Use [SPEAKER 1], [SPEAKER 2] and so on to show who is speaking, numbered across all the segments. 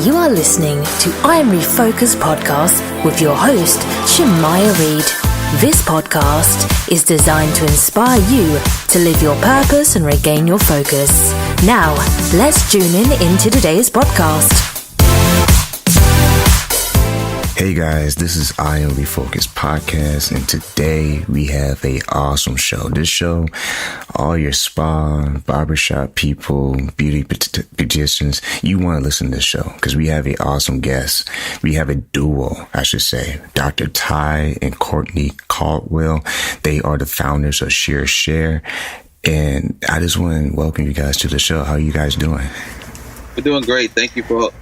[SPEAKER 1] You are listening to I'm Refocused podcast with your host, Shemaya Reed. This podcast is designed to inspire you to live your purpose and regain your focus. Now, let's tune into today's podcast.
[SPEAKER 2] Hey guys, this is I Am Refocused podcast, and today we have a awesome show. This show, all your spa, barbershop people, beauty beauticians, you want to listen to this show because we have an awesome guest. We have a duo, I should say, Dr. Tye and Courtney Caldwell. They are the founders of ShearShare, and I just want to welcome you guys to the show. How are you guys doing?
[SPEAKER 3] We're doing great. Thank you for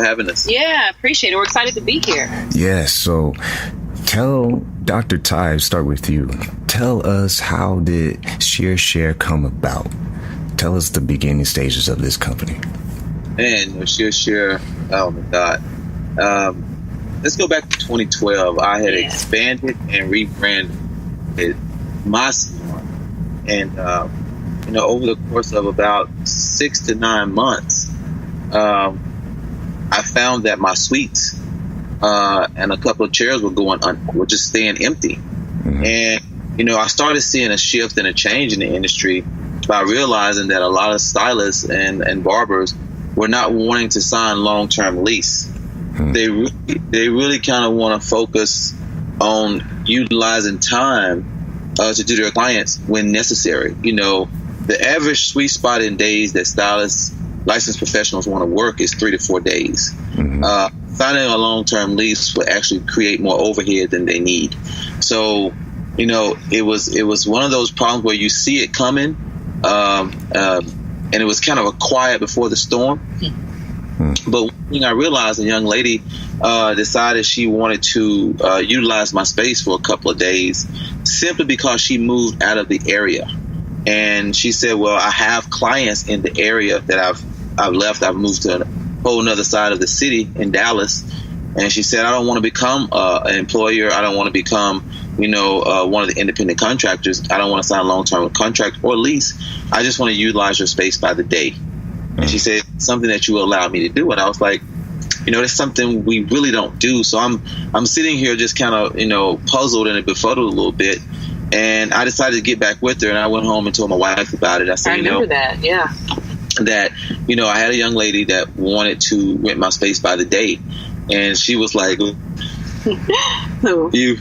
[SPEAKER 3] having us.
[SPEAKER 4] Yeah, appreciate it. We're excited to be here.
[SPEAKER 2] Yes. So tell Dr. Tye, start with you. Tell us, how did ShearShare come about? Tell us the beginning stages of this company.
[SPEAKER 3] Man, ShearShare, oh my God. Let's go back to 2012. I had expanded and rebranded my salon. And, over the course of about 6 to 9 months, I found that my suites and a couple of chairs were just staying empty. Mm-hmm. And, I started seeing a shift and a change in the industry by realizing that a lot of stylists and barbers were not wanting to sign long-term lease. Mm-hmm. They really kind of want to focus on utilizing time to do their clients when necessary. The average sweet spot in days that stylists, licensed professionals want to work is 3 to 4 days. Mm-hmm. Signing a long-term lease would actually create more overhead than they need. So, it was one of those problems where you see it coming, and it was kind of a quiet before the storm. Mm-hmm. But one thing I realized, a young lady decided she wanted to utilize my space for a couple of days simply because she moved out of the area. And she said, well, I have clients in the area that I've left. I've moved to a whole nother side of the city in Dallas. And she said, I don't want to become an employer. I don't want to become, one of the independent contractors. I don't want to sign a long-term contract or lease. I just want to utilize your space by the day. And she said, something that you will allow me to do. And I was like, that's something we really don't do. So I'm sitting here just kind of, puzzled and befuddled a little bit. And I decided to get back with her, and I went home and told my wife about it. I said,
[SPEAKER 4] I remember that, yeah.
[SPEAKER 3] That, I had a young lady that wanted to rent my space by the day. And she was like,
[SPEAKER 4] who?
[SPEAKER 3] You.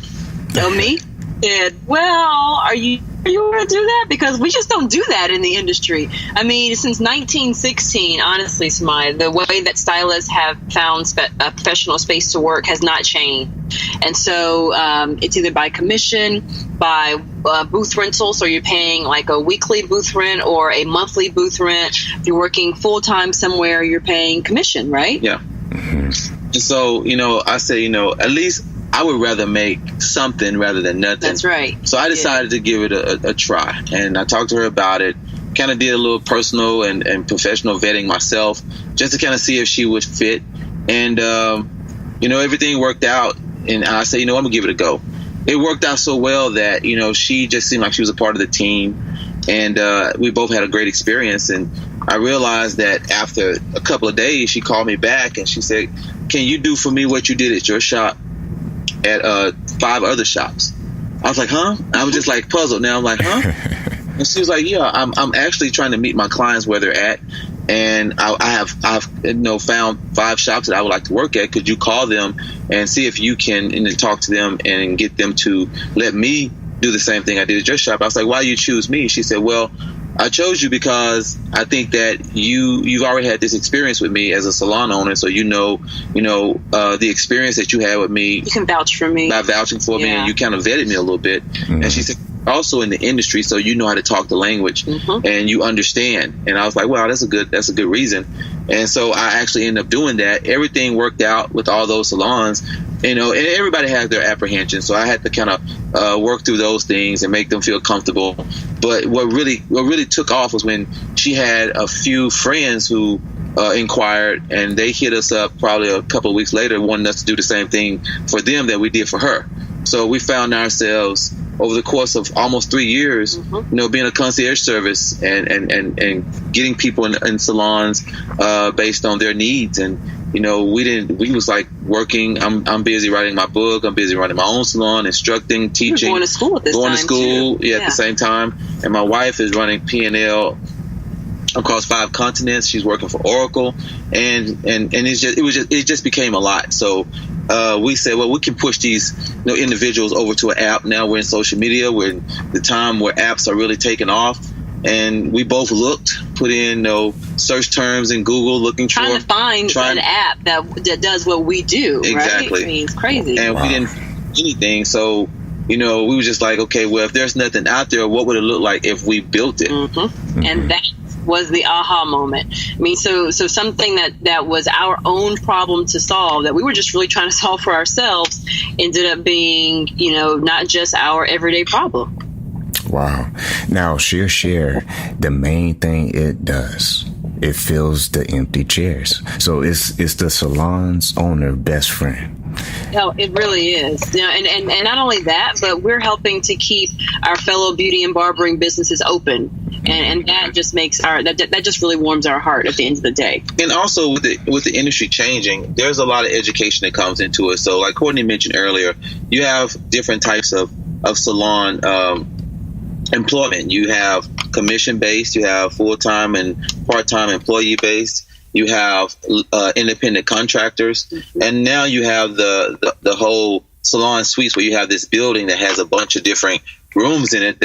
[SPEAKER 4] Oh, me? Said, well, are you going to do that? Because we just don't do that in the industry. I mean, since 1916, honestly, Samaya, the way that stylists have found a professional space to work has not changed. And so it's either by commission, by booth rental, so you're paying like a weekly booth rent or a monthly booth rent. If you're working full-time somewhere, you're paying commission, right?
[SPEAKER 3] Yeah. Mm-hmm. And so, I say, at least I would rather make something rather than nothing.
[SPEAKER 4] That's right.
[SPEAKER 3] So I decided to give it a try. And I talked to her about it, kind of did a little personal and professional vetting myself just to kind of see if she would fit. And, everything worked out. And I said, I'm going to give it a go. It worked out so well that, she just seemed like she was a part of the team. And we both had a great experience. And I realized that after a couple of days, she called me back and she said, can you do for me what you did at your shop at 5 other shops? I was like, huh? I was just like puzzled. Now I'm like, huh? And she was like, yeah, I'm actually trying to meet my clients where they're at. And I've found 5 shops that I would like to work at. Could you call them and see if you can, and then talk to them and get them to let me do the same thing I did at your shop? I was like, why do you choose me? She said, well, I chose you because I think that you've already had this experience with me as a salon owner, so the experience that you had with me.
[SPEAKER 4] You can vouch for me
[SPEAKER 3] by vouching for me, and you kind of vetted me a little bit. Mm-hmm. And she said, also in the industry, so you know how to talk the language, mm-hmm. and you understand. And I was like, wow, that's a good reason. And so I actually ended up doing that. Everything worked out with all those salons, and everybody has their apprehensions. So I had to kind of work through those things and make them feel comfortable. But what really took off was when she had a few friends who inquired, and they hit us up probably a couple of weeks later, wanting us to do the same thing for them that we did for her. So we found ourselves over the course of almost 3 years, mm-hmm. Being a concierge service and getting people in salons based on their needs and we was like working. I'm busy writing my book. I'm busy running my own salon, instructing, teaching.
[SPEAKER 4] Going to school at this time.
[SPEAKER 3] Going to school,
[SPEAKER 4] too.
[SPEAKER 3] at the same time. And my wife is running P&L across 5 continents. She's working for Oracle, and it just became a lot. So we said, well, we can push these individuals over to an app. Now we're in social media. We're in the time where apps are really taking off. And we both put in search terms in Google, trying
[SPEAKER 4] to find an app that does what we do.
[SPEAKER 3] Exactly.
[SPEAKER 4] Right? I mean, it's crazy.
[SPEAKER 3] And we didn't find anything. So, we were just like, okay, well, if there's nothing out there, what would it look like if we built it?
[SPEAKER 4] Mm-hmm. And that was the aha moment. I mean, so something that was our own problem to solve, that we were just really trying to solve for ourselves, ended up being, not just our everyday problem.
[SPEAKER 2] Wow. Now, ShearShare, the main thing it does, it fills the empty chairs. So it's the salon's owner best friend.
[SPEAKER 4] No, it really is. And not only that, but we're helping to keep our fellow beauty and barbering businesses open. And that just makes that just really warms our heart at the end of the day.
[SPEAKER 3] And also with the industry changing, there's a lot of education that comes into it. So like Courtney mentioned earlier, you have different types of salon employment. You have commission-based, you have full-time and part-time employee-based, you have independent contractors, and now you have the whole salon suites, where you have this building that has a bunch of different rooms in it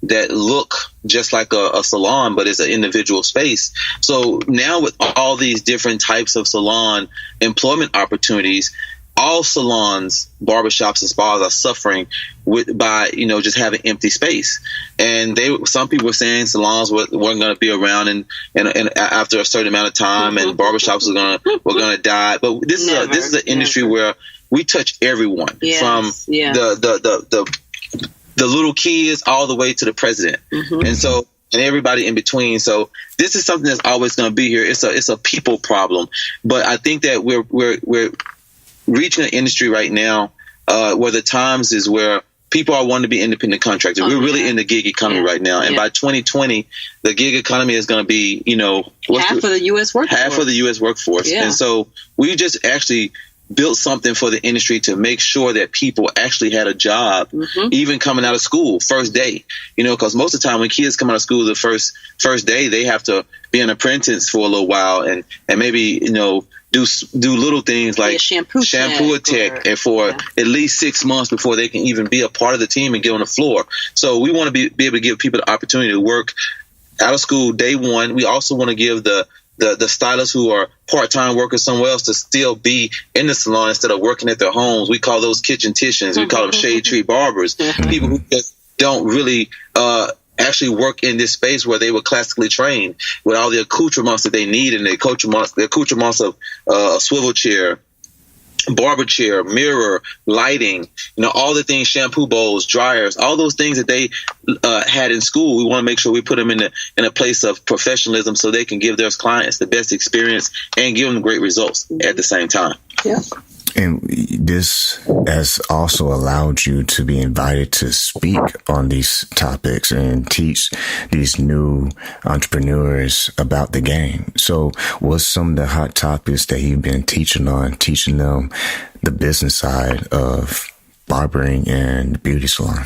[SPEAKER 3] that look just like a salon, but it's an individual space. So now with all these different types of salon employment opportunities, all salons, barbershops, and spas are suffering by just having empty space. And some people were saying salons weren't going to be around and after a certain amount of time, and barbershops were going to die. But this is an industry where we touch everyone, from the little kids all the way to the president, and everybody in between. So this is something that's always going to be here. It's a people problem, but I think that we're reaching an industry right now where the times is where people are wanting to be independent contractors. We're really in the gig economy right now, and by 2020, the gig economy is going to be
[SPEAKER 4] half of the U.S. workforce.
[SPEAKER 3] Half of the U.S. workforce, and so we just actually built something for the industry to make sure that people actually had a job, even coming out of school first day. Because most of the time when kids come out of school the first day, they have to be an apprentice for a little while and maybe do little things like shampoo tech and for at least 6 months before they can even be a part of the team and get on the floor. So we want to be able to give people the opportunity to work out of school day one. We also want to give the stylists who are part-time workers somewhere else to still be in the salon instead of working at their homes. We call those kitchen-ticians. We call them shade tree barbers. People who just don't really actually work in this space where they were classically trained with all the accoutrements that they need, and the accoutrements of a swivel chair, barber chair, mirror, lighting, all the things, shampoo bowls, dryers, all those things that they had in school. We want to make sure we put them in a place of professionalism so they can give their clients the best experience and give them great results at the same time.
[SPEAKER 4] Yeah.
[SPEAKER 2] And this has also allowed you to be invited to speak on these topics and teach these new entrepreneurs about the game. So what's some of the hot topics that you've been teaching them the business side of barbering and beauty salon?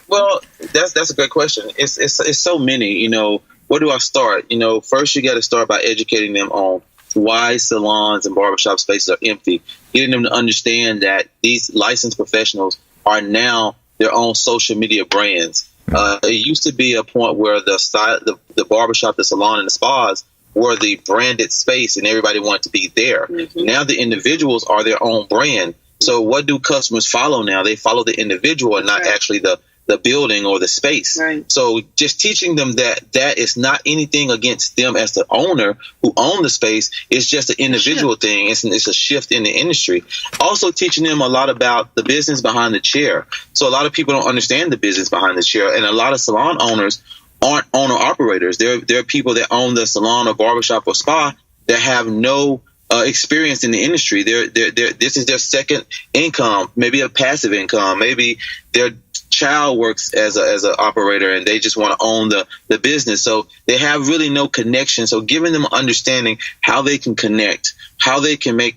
[SPEAKER 3] Well, that's a great question. It's so many, where do I start? First you got to start by educating them on why salons and barbershop spaces are empty, getting them to understand that these licensed professionals are now their own social media brands. It used to be a point where the barbershop, the salon, and the spas were the branded space and everybody wanted to be there. Now the individuals are their own brand. So what do customers follow now? They follow the individual and not actually the building or the space.
[SPEAKER 4] Right.
[SPEAKER 3] So just teaching them that is not anything against them as the owner who own the space. It's just an individual thing. It's a shift in the industry. Also teaching them a lot about the business behind the chair. So a lot of people don't understand the business behind the chair, and a lot of salon owners aren't owner operators. They're people that own the salon or barbershop or spa that have no experience in the industry. This is their second income, maybe a passive income, maybe their child works as an operator and they just want to own the business. So they have really no connection. So giving them understanding how they can connect how they can make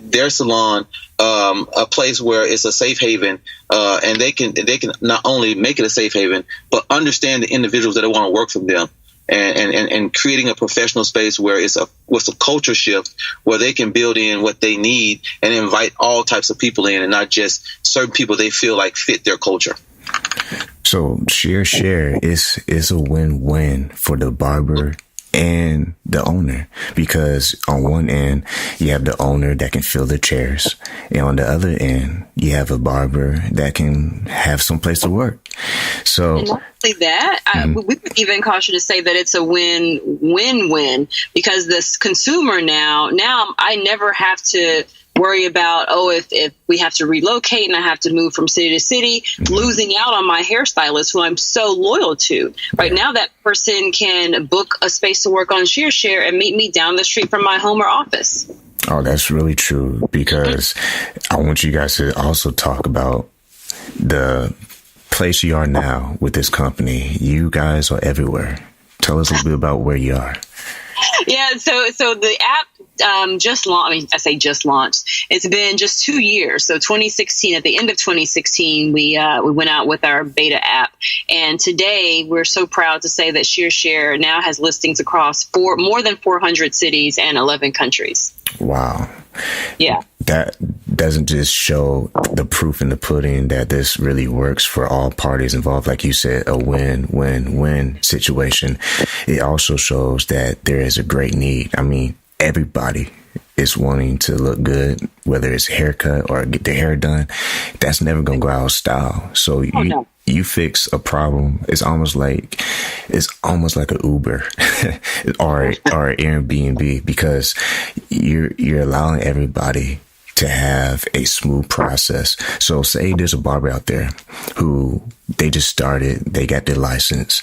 [SPEAKER 3] their salon a place where it's a safe haven, and they can not only make it a safe haven, but understand the individuals that want to work for them, and creating a professional space where it's a culture shift where they can build in what they need and invite all types of people in, and not just certain people they feel like fit their culture.
[SPEAKER 2] So ShearShare is a win-win for the barber and the owner, because on one end you have the owner that can fill the chairs, and on the other end you have a barber that can have some place to work. So
[SPEAKER 4] and not only that, we would even caution to say that it's a win-win-win, because this consumer now I never have to worry about, if we have to relocate and I have to move from city to city, losing out on my hairstylist who I'm so loyal to. Right now, that person can book a space to work on ShearShare and meet me down the street from my home or office.
[SPEAKER 2] Oh, that's really true, because I want you guys to also talk about the place you are now with this company. You guys are everywhere. Tell us a little bit about where you are.
[SPEAKER 4] Yeah, so the app just launched. I mean, I say just launched. It's been just 2 years. So 2016, at the end of 2016, we went out with our beta app, and today we're so proud to say that ShearShare now has listings across more than 400 cities and 11 countries.
[SPEAKER 2] Wow.
[SPEAKER 4] Yeah.
[SPEAKER 2] That doesn't just show the proof in the pudding that this really works for all parties involved. Like you said, a win-win-win situation. It also shows that there is a great need. I mean, everybody is wanting to look good, whether it's a haircut or get their hair done. That's never going to go out of style. So you fix a problem. It's almost like an Uber or Airbnb, because you're allowing everybody to have a smooth process. So say there's a barber out there who they just started, they got their license.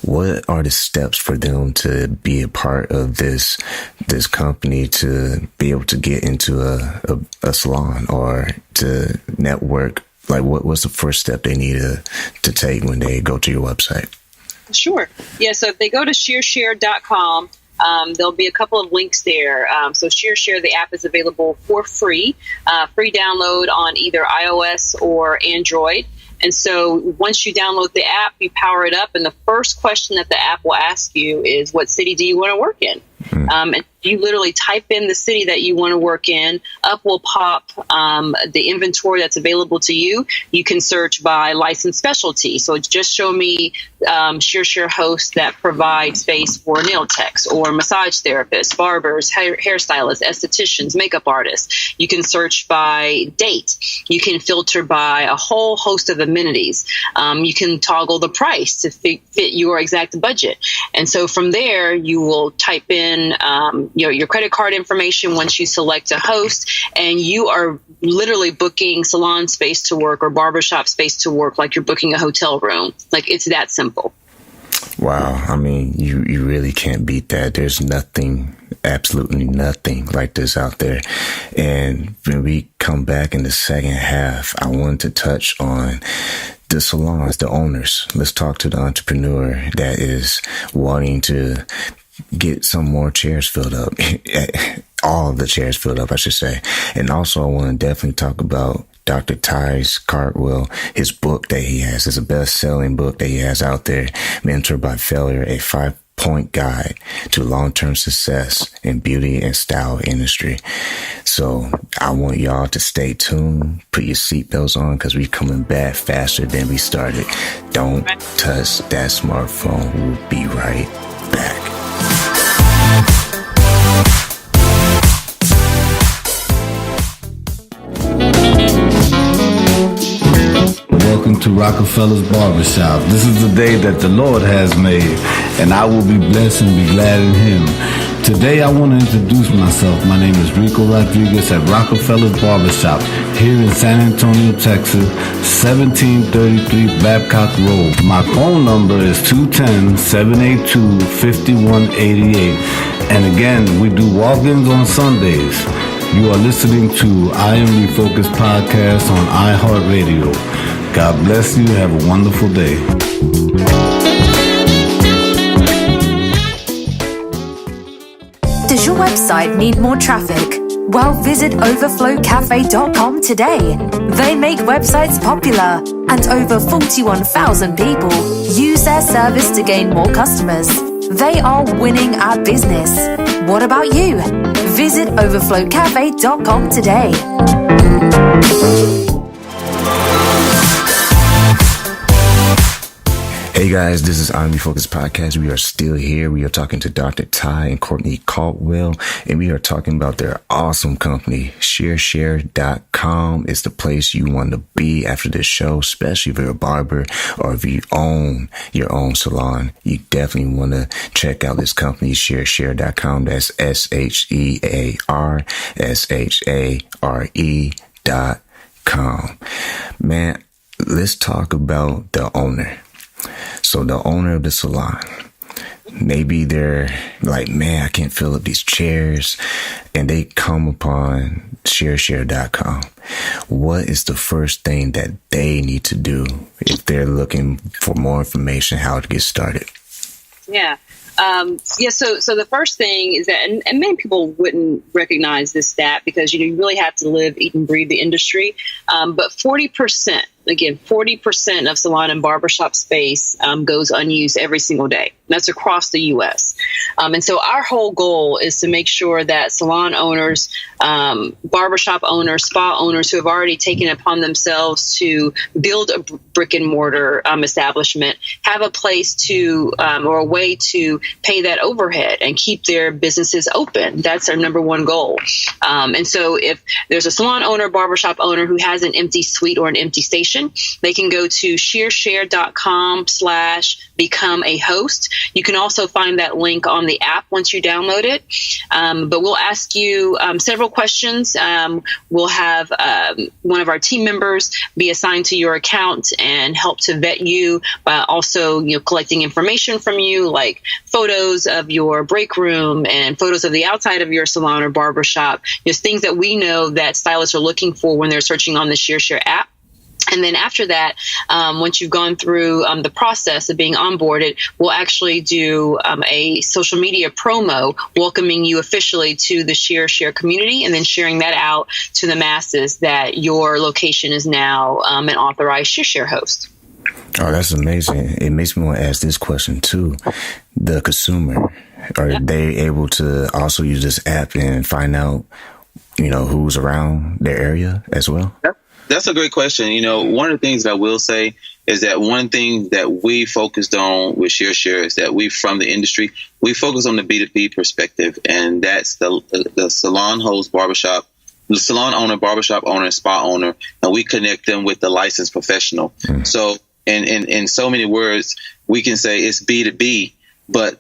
[SPEAKER 2] What are the steps for them to be a part of this company, to be able to get into a salon or to network? Like, what's the first step they need to take when they go to your website?
[SPEAKER 4] Sure. Yeah, so if they go to ShearShare.com, there'll be a couple of links there. So ShearShare, the app, is available for free download on either iOS or Android. And so once you download the app, you power it up, and the first question that the app will ask you is, what city do you want to work in? And you literally type in the city that you want to work in. Up will pop the inventory that's available to you. You can search by license specialty. So just show me ShearShare hosts that provide space for nail techs or massage therapists, barbers, hairstylists, estheticians, makeup artists. You can search by date. You can filter by a whole host of amenities. You can toggle the price to fit your exact budget. And so from there, you will type in your credit card information once you select a host, and you are literally booking salon space to work or barbershop space to work like you're booking a hotel room. Like, it's that simple.
[SPEAKER 2] Wow. I mean, you really can't beat that. There's nothing, absolutely nothing like this out there. And when we come back in the second half, I wanted to touch on the salons, the owners. Let's talk to the entrepreneur that is wanting to get some more chairs filled up, all of the chairs filled up, I should say. And also, I want to definitely talk about Dr. Tye Caldwell. His book that he has is a best-selling book that he has out there, Mentored by Failure, a 5-point guide to long-term success in beauty and style industry. So I want y'all to stay tuned, put your seatbelts on, because we're coming back faster than we started. Don't touch that smartphone. We'll be right back.
[SPEAKER 5] Welcome to Rockefeller's Barbershop. This is the day that the Lord has made, and I will be blessed and be glad in Him. Today I want to introduce myself. My name is Rico Rodriguez at Rockefeller's Barbershop here in San Antonio, Texas, 1733 Babcock Road. My phone number is 210-782-5188. And again, we do walk-ins on Sundays. You are listening to I Am Refocused podcast on iHeartRadio. God bless you. Have a wonderful day.
[SPEAKER 1] Does your your website need more traffic? Well, visit overflowcafe.com today. They make websites popular, and over 41,000 people use their service to gain more customers. They are winning at business. What about you? Visit overflowcafe.com today.
[SPEAKER 2] Hey guys, this is I'm Refocused Podcast. We are still here. We are talking to Dr. Tye and Courtney Caldwell, and we are talking about their awesome company. ShearShare.com is the place you want to be after this show, especially if you're a barber or if you own your own salon. You definitely want to check out this company, ShearShare.com. That's ShearShare.com. Man, let's talk about the owner. So the owner of the salon, maybe they're like, man, I can't fill up these chairs, and they come upon ShearShare.com. What is the first thing that they need to do if they're looking for more information, how to get started?
[SPEAKER 4] Yeah. So the first thing is that, and many people wouldn't recognize this stat because, you really have to live, eat, and breathe the industry. But 40% of salon and barbershop space goes unused every single day. That's across the U.S. And so our whole goal is to make sure that salon owners, barbershop owners, spa owners who have already taken it upon themselves to build a brick and mortar establishment have a place to or a way to pay that overhead and keep their businesses open. That's our number one goal. And so if there's a salon owner, barbershop owner who has an empty suite or an empty station, they can go to ShearShare.com/become a host. You can also find that link on the app once you download it. But we'll ask you several questions. We'll have one of our team members be assigned to your account and help to vet you by also collecting information from you, like photos of your break room and photos of the outside of your salon or barbershop. Just things that we know that stylists are looking for when they're searching on the ShearShare app. And then after that, once you've gone through the process of being onboarded, we'll actually do a social media promo welcoming you officially to the ShearShare community, and then sharing that out to the masses that your location is now an authorized ShearShare host.
[SPEAKER 2] Oh, that's amazing. It makes me want to ask this question too. The consumer, are they able to also use this app and find out, who's around their area as well?
[SPEAKER 3] Yep. That's a great question. One of the things that I will say is that one thing that we focused on with ShearShare is that we, from the industry, we focus on the B2B perspective, and that's the salon host, barbershop, the salon owner, barbershop owner, and spa owner, and we connect them with the licensed professional. So in so many words, we can say it's B2B, but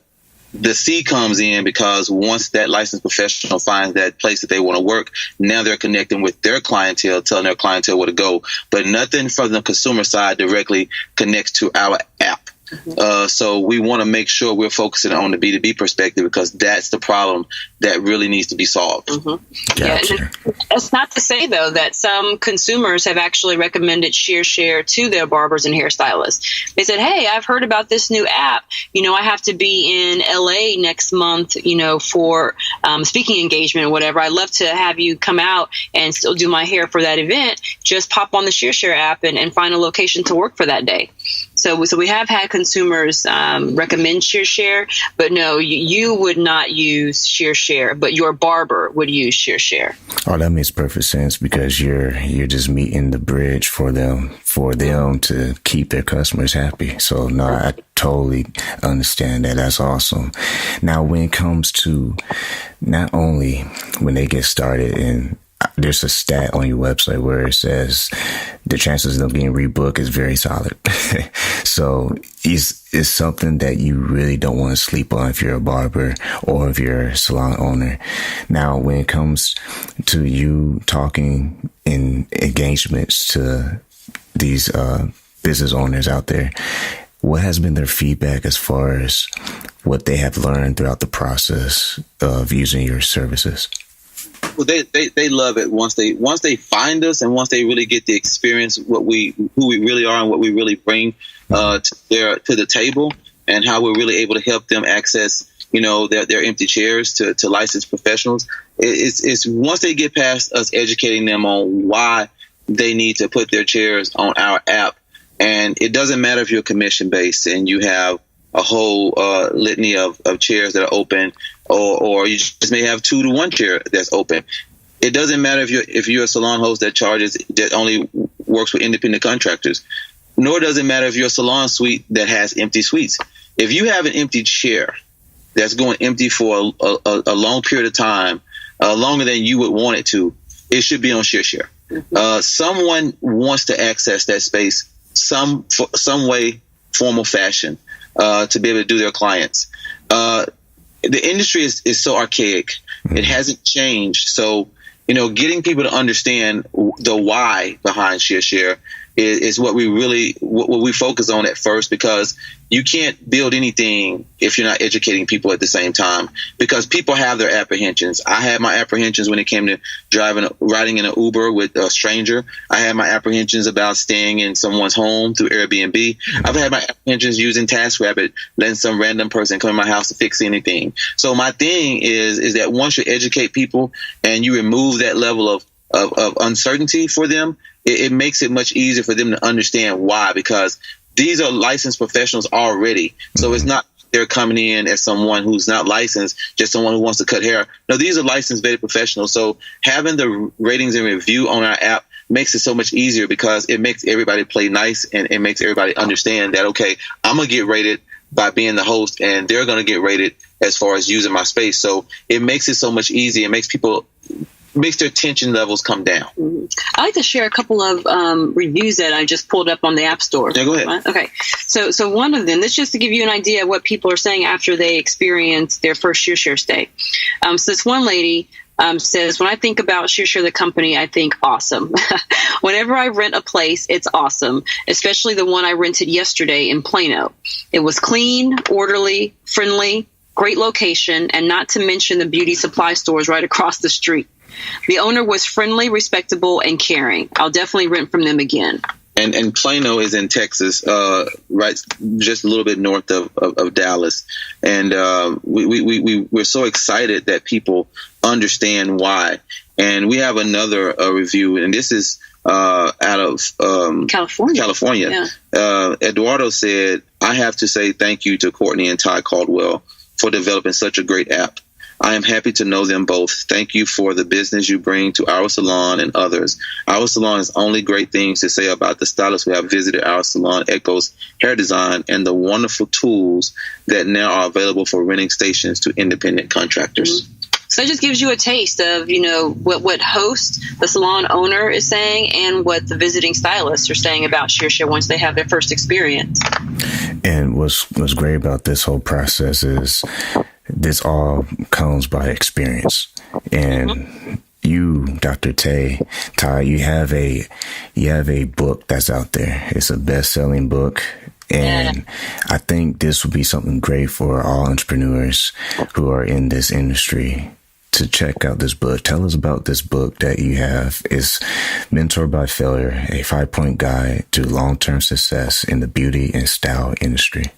[SPEAKER 3] the C comes in because once that licensed professional finds that place that they want to work, now they're connecting with their clientele, telling their clientele where to go. But nothing from the consumer side directly connects to our app. So we want to make sure we're focusing on the B2B perspective because that's the problem that really needs to be solved.
[SPEAKER 2] Gotcha.
[SPEAKER 4] Yeah, that's not to say, though, that some consumers have actually recommended ShearShare to their barbers and hairstylists. They said, hey, I've heard about this new app. I have to be in LA next month, for speaking engagement or whatever. I'd love to have you come out and still do my hair for that event. Just pop on the ShearShare app and find a location to work for that day. So we have had consumers recommend ShearShare, but no, you would not use ShearShare, but your barber would use ShearShare.
[SPEAKER 2] Oh, that makes perfect sense because you're just meeting the bridge for them to keep their customers happy. So no, I totally understand that. That's awesome. Now, when it comes to not only when they get started, and there's a stat on your website where it says the chances of them getting rebooked is very solid. So it's something that you really don't want to sleep on if you're a barber or if you're a salon owner. Now, when it comes to you talking in engagements to these business owners out there, what has been their feedback as far as what they have learned throughout the process of using your services?
[SPEAKER 3] Well, they love it once they find us and once they really get the experience who we really are and what we really bring to the table and how we're really able to help them access their empty chairs to licensed professionals. It's once they get past us educating them on why they need to put their chairs on our app. And it doesn't matter if you're commission based and you have a whole litany of chairs that are open, or you just may have 2 to 1 chair that's open. It doesn't matter if you're a salon host that only works with independent contractors, nor does it matter if you're a salon suite that has empty suites. If you have an empty chair that's going empty for a long period of time, longer than you would want it to, it should be on ShearShare. Mm-hmm. Someone wants to access that space some way, form or fashion, to be able to do their clients. The industry is so archaic. It hasn't changed. So, getting people to understand the why behind ShearShare is what we focus on at first, because you can't build anything if you're not educating people at the same time, because people have their apprehensions. I had my apprehensions when it came to riding in an Uber with a stranger. I had my apprehensions about staying in someone's home through Airbnb. I've had my apprehensions using TaskRabbit, letting some random person come in my house to fix anything. So my thing is that once you educate people and you remove that level of uncertainty for them, it makes it much easier for them to understand why, because these are licensed professionals already. So it's not they're coming in as someone who's not licensed, just someone who wants to cut hair. No, these are licensed vetted professionals. So having the ratings and review on our app makes it so much easier, because it makes everybody play nice, and it makes everybody understand that, okay, I'm going to get rated by being the host, and they're going to get rated as far as using my space. So it makes it so much easier. It makes their tension levels come down.
[SPEAKER 4] I like to share a couple of reviews that I just pulled up on the App Store.
[SPEAKER 3] Yeah, go ahead.
[SPEAKER 4] Okay. So one of them, this is just to give you an idea of what people are saying after they experience their first ShearShare stay. So this one lady says, when I think about ShearShare, the company, I think awesome. Whenever I rent a place, it's awesome, especially the one I rented yesterday in Plano. It was clean, orderly, friendly, great location, and not to mention the beauty supply stores right across the street. The owner was friendly, respectable, and caring. I'll definitely rent from them again.
[SPEAKER 3] And Plano is in Texas, right, just a little bit north of Dallas. And we're so excited that people understand why. And we have another review, and this is out of California. Yeah. Eduardo said, I have to say thank you to Courtney and Tye Caldwell for developing such a great app. I am happy to know them both. Thank you for the business you bring to our salon and others. Our salon has only great things to say about the stylists who have visited our salon, Echo's Hair Design, and the wonderful tools that now are available for renting stations to independent contractors.
[SPEAKER 4] Mm-hmm. So it just gives you a taste of, what host, the salon owner, is saying, and what the visiting stylists are saying about ShearShare once they have their first experience. And
[SPEAKER 2] what's great about this whole process is this all comes by experience. And you, Dr. Tye, you have a book that's out there. It's a best-selling book. And I think this would be something great for all entrepreneurs who are in this industry to check out this book. Tell us about this book that you have. It's Mentored by Failure, a 5-point guide to long-term success in the beauty and style industry.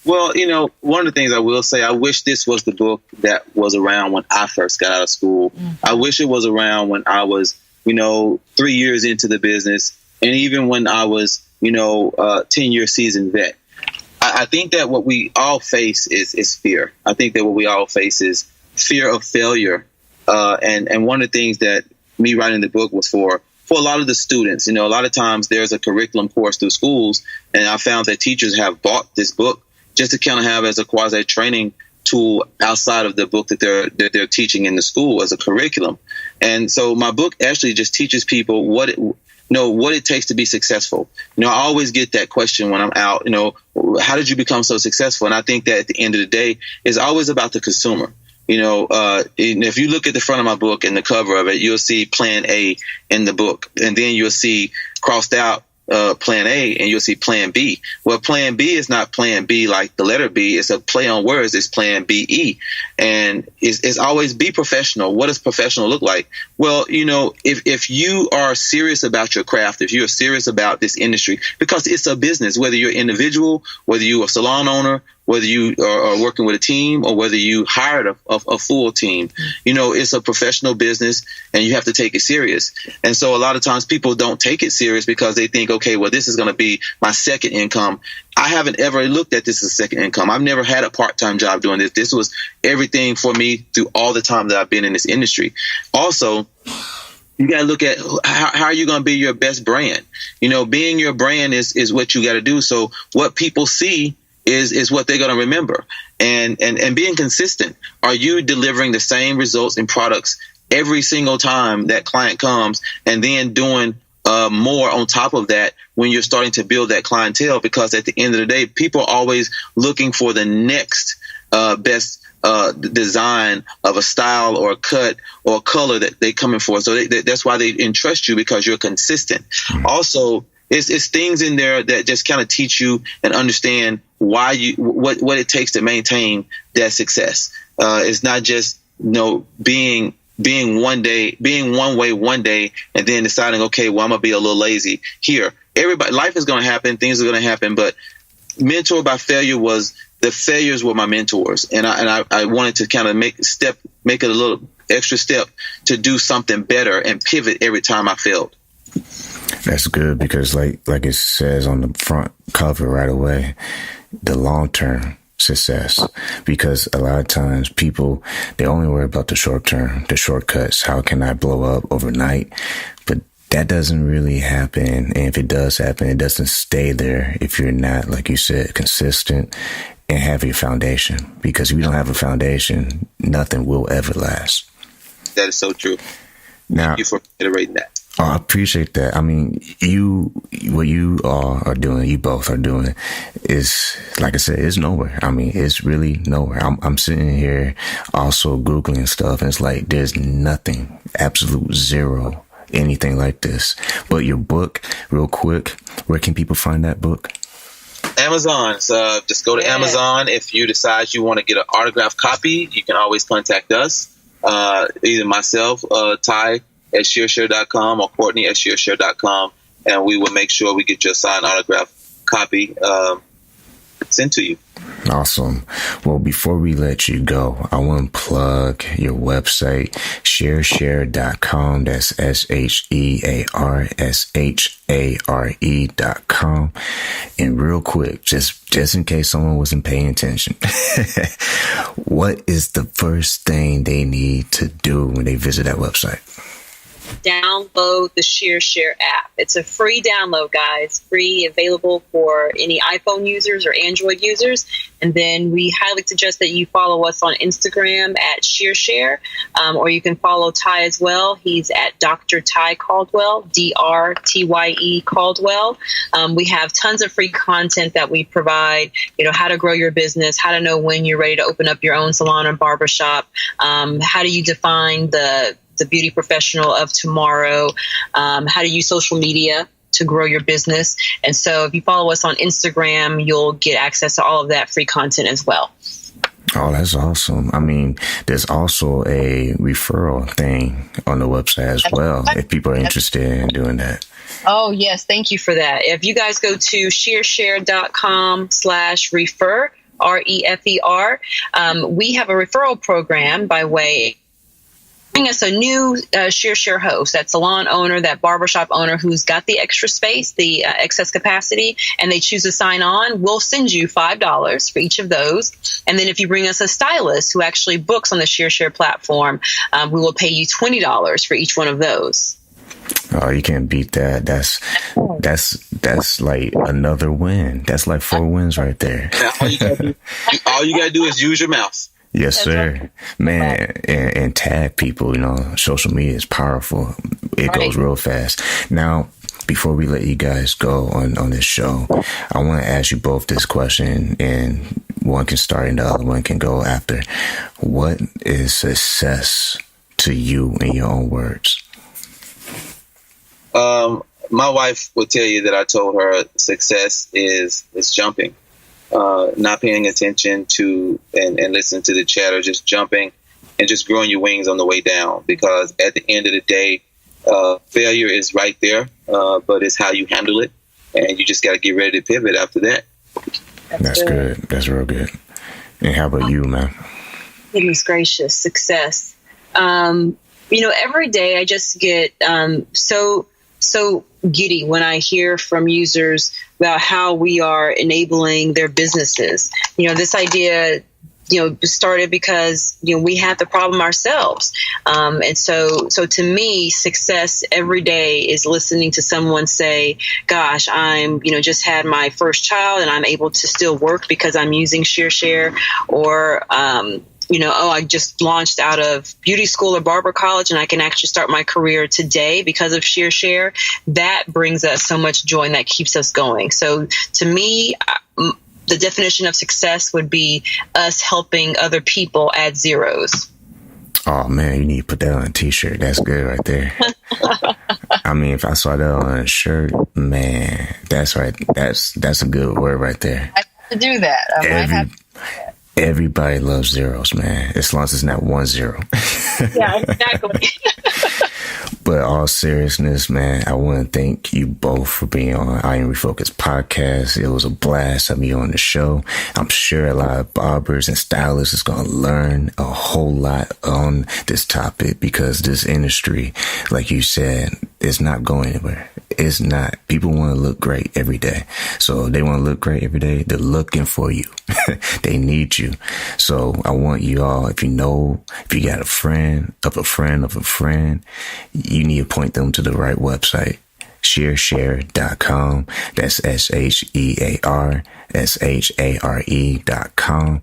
[SPEAKER 3] Well, one of the things I will say, I wish this was the book that was around when I first got out of school. Mm-hmm. I wish it was around when I was, 3 years into the business, and even when I was, 10-year seasoned vet. I think that what we all face is fear. I think that what we all face is fear of failure. And one of the things that me writing the book was for a lot of the students. A lot of times there's a curriculum course through schools, and I found that teachers have bought this book just to kind of have as a quasi training tool outside of the book that they're teaching in the school as a curriculum. And so my book actually just teaches people what it takes to be successful. I always get that question when I'm out, how did you become so successful? And I think that at the end of the day, it's always about the consumer. If you look at the front of my book and the cover of it, you'll see Plan A in the book, and then you'll see crossed out Plan A, and you'll see Plan B. Well, Plan B is not Plan B like the letter B. It's a play on words. It's Plan BE, and it's always be professional. What does professional look like? Well, if you are serious about your craft, if you're serious about this industry, because it's a business, whether you're an individual, whether you're a salon owner, whether you are working with a team or whether you hired a full team. It's a professional business and you have to take it serious. And so a lot of times people don't take it serious because they think, okay, well, this is going to be my second income. I haven't ever looked at this as a second income. I've never had a part-time job doing this. This was everything for me through all the time that I've been in this industry. Also, you got to look at how are you going to be your best brand? Being your brand is what you got to do. So what people see is what they're going to remember. And being consistent. Are you delivering the same results and products every single time that client comes, and then doing more on top of that when you're starting to build that clientele? Because at the end of the day, people are always looking for the next best design of a style or a cut or a color that they're coming for. So that's why they entrust you, because you're consistent. Also, it's things in there that just kind of teach you and understand why what it takes to maintain that success. It's not just being one way one day and then deciding, okay, well, I'm gonna be a little lazy here. Life is gonna happen, things are gonna happen, but Mentor by Failure the failures were my mentors, and I wanted to kind of make it a little extra step to do something better and pivot every time I failed.
[SPEAKER 2] That's good, because like it says on the front cover right away, the long-term success, because a lot of times people, they only worry about the short term, the shortcuts. How can I blow up overnight? But that doesn't really happen. And if it does happen, it doesn't stay there if you're not, like you said, consistent and have your foundation. Because if you don't have a foundation, nothing will ever last.
[SPEAKER 3] That is so true.
[SPEAKER 2] Now,
[SPEAKER 3] thank you for reiterating that.
[SPEAKER 2] Oh, I appreciate that. I mean, what you are doing, you both are doing, is, like I said, it's nowhere. I mean, it's really nowhere. I'm sitting here also Googling stuff, and it's like there's nothing, absolute zero, anything like this. But your book, real quick, where can people find that book?
[SPEAKER 3] Amazon. So just go to Amazon. If you decide you want to get an autographed copy, you can always contact us, either myself, Tye at ShearShare.com or Courtney at ShearShare.com, and we will make sure we get your signed autograph copy sent to you.
[SPEAKER 2] Awesome. Well, before we let you go, I want to plug your website, ShearShare.com. That's ShearShare.com. And real quick, just in case someone wasn't paying attention, what is the first thing they need to do when they visit that website?
[SPEAKER 4] Download the ShearShare app. It's a free download, guys. Free, available for any iPhone users or Android users. And then we highly suggest that you follow us on Instagram at ShearShare, or you can follow Tye as well. He's at Dr. Tye Caldwell, DRTYE Caldwell. We have tons of free content that we provide, how to grow your business, how to know when you're ready to open up your own salon or barbershop, how do you define the beauty professional of tomorrow, how to use social media to grow your business. And so if you follow us on Instagram, you'll get access to all of that free content as well.
[SPEAKER 2] Oh, that's awesome. I mean, there's also a referral thing on the website as well, if people are interested in doing that.
[SPEAKER 4] Oh, yes. Thank you for that. If you guys go to ShearShare.com/refer, REFER, we have a referral program by way bring us a new ShearShare host, that salon owner, that barbershop owner who's got the extra space, the excess capacity, and they choose to sign on. We'll send you $5 for each of those. And then if you bring us a stylist who actually books on the ShearShare platform, we will pay you $20 for each one of those.
[SPEAKER 2] Oh, you can't beat that. That's like another win. That's like 4 wins right there.
[SPEAKER 3] All you gotta do is use your mouth.
[SPEAKER 2] Yes, sir. Man, and tag people, social media is powerful. It goes real fast. Now, before we let you guys go on this show, I want to ask you both this question, and one can start and the other one can go after. What is success to you in your own words?
[SPEAKER 3] My wife will tell you that I told her success is jumping. Not paying attention to and listening to the chatter, just jumping and just growing your wings on the way down. Because at the end of the day, failure is right there, but it's how you handle it. And you just got to get ready to pivot after that.
[SPEAKER 2] That's good. That's real good. And how about you, man?
[SPEAKER 4] Goodness gracious, success. Every day I just get so giddy when I hear from users about how we are enabling their businesses. This idea, started because, we had the problem ourselves. And so to me, success every day is listening to someone say, gosh, I'm, just had my first child and I'm able to still work because I'm using ShearShare, or, I just launched out of beauty school or barber college and I can actually start my career today because of ShearShare. That brings us so much joy and that keeps us going. So to me, the definition of success would be us helping other people add zeros.
[SPEAKER 2] Oh man, you need to put that on a t-shirt. That's good right there. I mean, if I saw that on a shirt, man, that's right. That's a good word right there.
[SPEAKER 4] I have to do that.
[SPEAKER 2] Everybody loves zeros, man. As long as it's not 1 0.
[SPEAKER 4] Yeah, exactly.
[SPEAKER 2] But all seriousness, man, I want to thank you both for being on I Am Refocused podcast. It was a blast having you on the show. I'm sure a lot of barbers and stylists is going to learn a whole lot on this topic, because this industry, like you said, is not going anywhere. It's not. People want to look great every day. So they want to look great every day. They're looking for you. They need you. So I want you all, if you got a friend of a friend of a friend, you need to point them to the right website. ShearShare.com. That's ShearShare.com.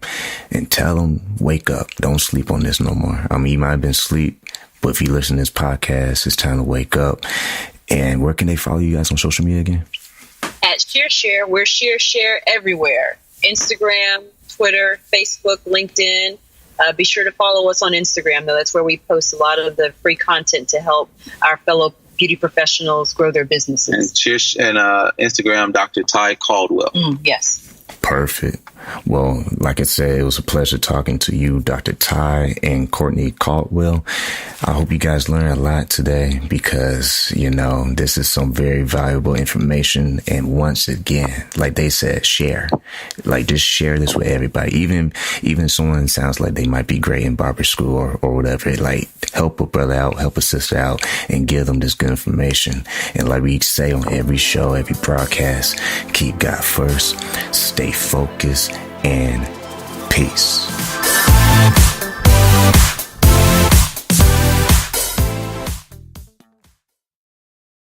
[SPEAKER 2] And tell them, wake up. Don't sleep on this no more. I mean, you might have been asleep, but if you listen to this podcast, it's time to wake up. And where can they follow you guys on social media again?
[SPEAKER 4] At ShearShare, we're ShearShare everywhere. Instagram, Twitter, Facebook, LinkedIn. Be sure to follow us on Instagram, though. That's where we post a lot of the free content to help our fellow beauty professionals grow their businesses.
[SPEAKER 3] And Instagram, Dr. Tye Caldwell.
[SPEAKER 4] Yes.
[SPEAKER 2] Perfect. Well, like I said, it was a pleasure talking to you, Dr. Tye and Courtney Caldwell. I hope you guys learned a lot today, because, this is some very valuable information. And once again, like they said, share. Like, just share this with everybody. Even someone sounds like they might be great in barber school or whatever. Like, help a brother out, help a sister out, and give them this good information. And like we say on every show, every broadcast, keep God first, stay focused, and peace.